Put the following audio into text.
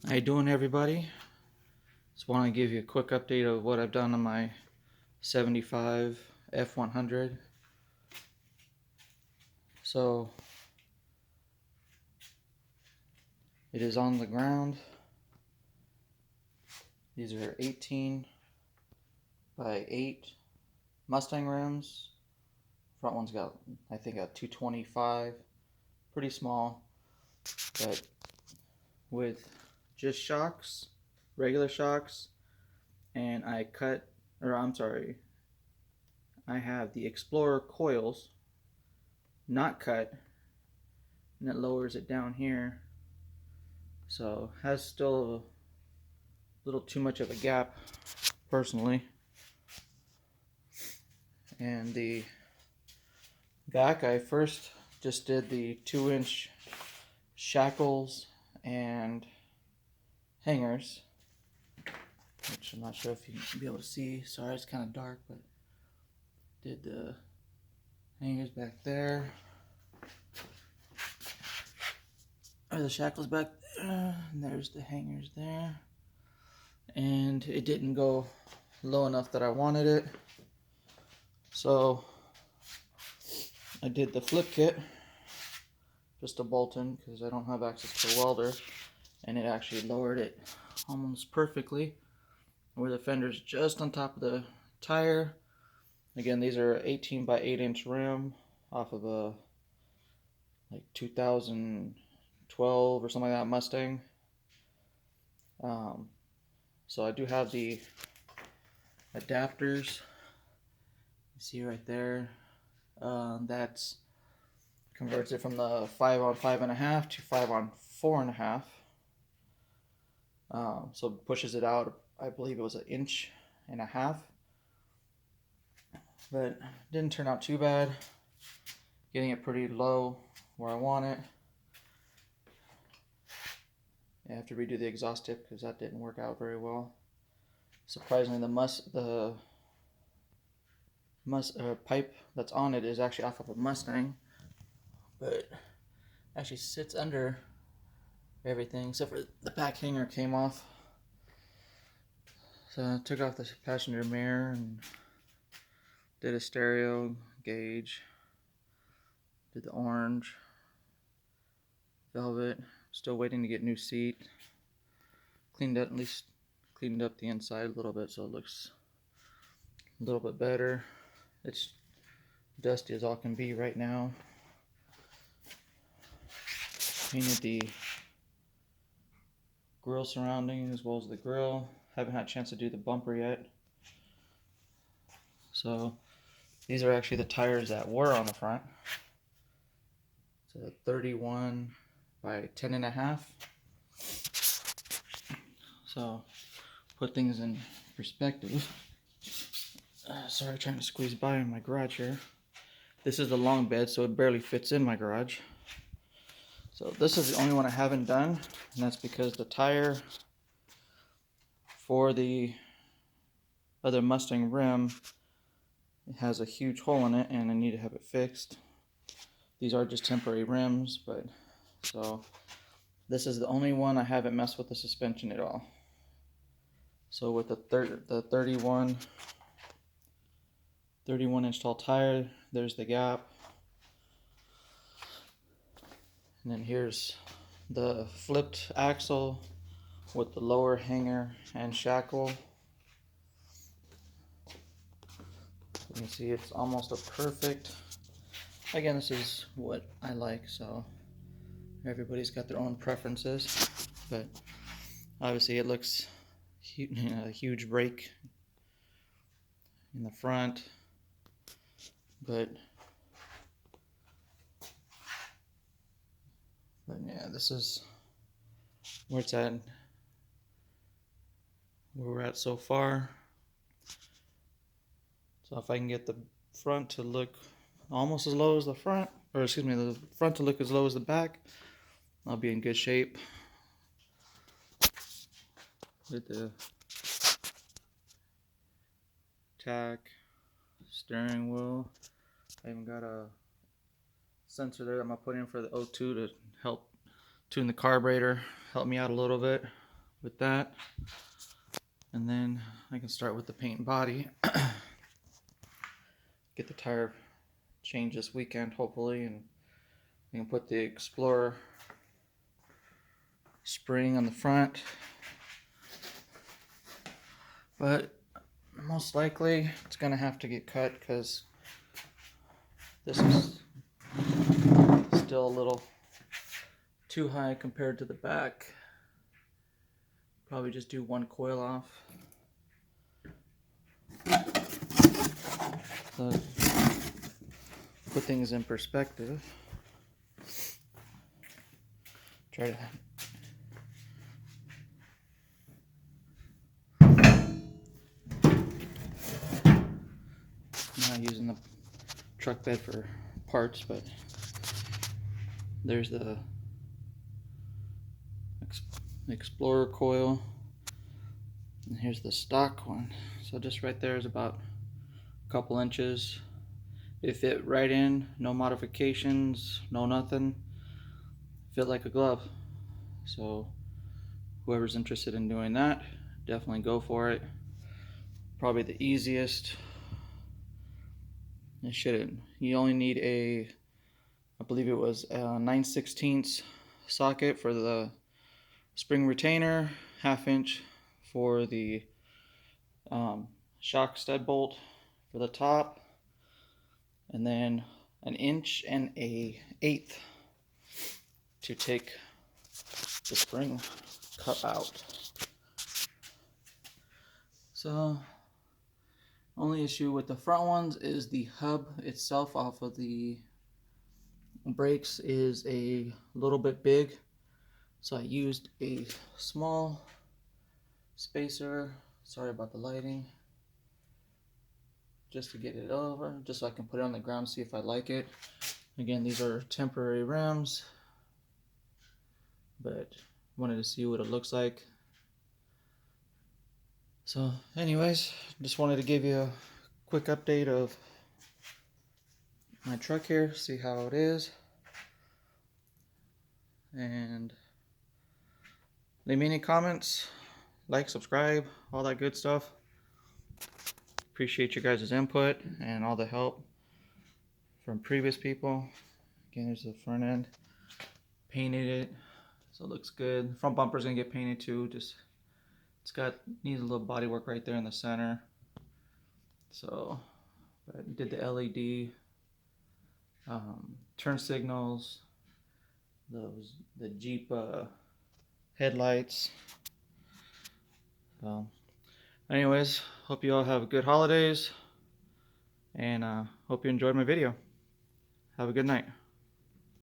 How you doing, everybody? Just want to give you a quick update of what I've done on my 75 f100. So it is on the ground. These are 18 by 8 Mustang rims. Front one's got, I think, a 225. Pretty small, but with just shocks, regular shocks, and I have the Explorer coils not cut, and it lowers it down here, so has still a little too much of a gap personally. And the back, I first just did the 2-inch shackles and hangers, which I'm not sure if you can be able to see. Sorry, it's kind of dark, but did the hangers back there, or the shackles back there, and there's the hangers there. And it didn't go low enough that I wanted it, so I did the flip kit, just a bolt-in, because I don't have access to a welder, and it actually lowered it almost perfectly, where the fender's just on top of the tire. Again, these are 18 by 8 inch rim off of a like 2012 or something like that Mustang. So I do have the adapters. You see right there. That's converts it from the 5 on 5.5 to 5 on 4.5. So it pushes it out. I believe it was 1.5 inches, but didn't turn out too bad. Getting it pretty low where I want it. I have to redo the exhaust tip because that didn't work out very well. Surprisingly, the pipe that's on it is actually off of a Mustang, but actually sits under everything except for the back hanger came off. So I took off the passenger mirror and did a stereo gauge, did the orange velvet. Still waiting to get new seat. Cleaned up the inside a little bit so it looks a little bit better. It's dusty as all can be right now. Painted the grill surrounding as well as the grill. Haven't had a chance to do the bumper yet. So these are actually the tires that were on the front. It's a 31 by 10.5. So put things in perspective. Sorry, trying to squeeze by in my garage here. This is the long bed, so it barely fits in my garage. So this is the only one I haven't done, and that's because the tire for the other Mustang rim, it has a huge hole in it, and I need to have it fixed. These are just temporary rims, but so this is the only one I haven't messed with the suspension at all. So with the 31 inch tall tire, there's the gap. And then here's the flipped axle with the lower hanger and shackle. You can see it's almost a perfect. Again, this is what I like, so everybody's got their own preferences, but obviously it looks a huge break in the front, but yeah, this is where it's at, where we're at so far. So if I can get the front to look almost as low as the front, or excuse me, the front to look as low as the back, I'll be in good shape. With the tack, steering wheel, I even got a sensor there I'm gonna put in for the O2 to help tune the carburetor, help me out a little bit. with that. And then I can start with the paint and body. Get the tire changed this weekend, hopefully, and I can put the Explorer spring on the front. But most likely it's gonna have to get cut because this is still a little too high compared to the back. Probably just do one coil off. So put things in perspective. Try to I'm not using the truck bed for parts, but there's the Explorer coil, and here's the stock one. So just right there is about a couple inches. It fit right in, no modifications, no nothing. Fit like a glove. So whoever's interested in doing that, definitely go for it. Probably the easiest. It shouldn't. You only need a, I believe it was a 9/16 socket for the spring retainer, 1/2 inch for the shock stud bolt for the top, and then 1 inch and 1/8 to take the spring cup out. So only issue with the front ones is the hub itself off of the brakes is a little bit big, so I used a small spacer, sorry about the lighting, just to get it over, just so I can put it on the ground, see if I like it. Again, these are temporary rims, but wanted to see what it looks like. So anyways, just wanted to give you a quick update of my truck here, see how it is, and leave me any comments, like, subscribe, all that good stuff. Appreciate your guys' input and all the help from previous people. Again, there's the front end, painted it so it looks good. Front bumper's gonna get painted too, just needs a little body work right there in the center. So I did the LED turn signals, the Jeep headlights. So anyways, hope you all have good holidays, and hope you enjoyed my video. Have a good night.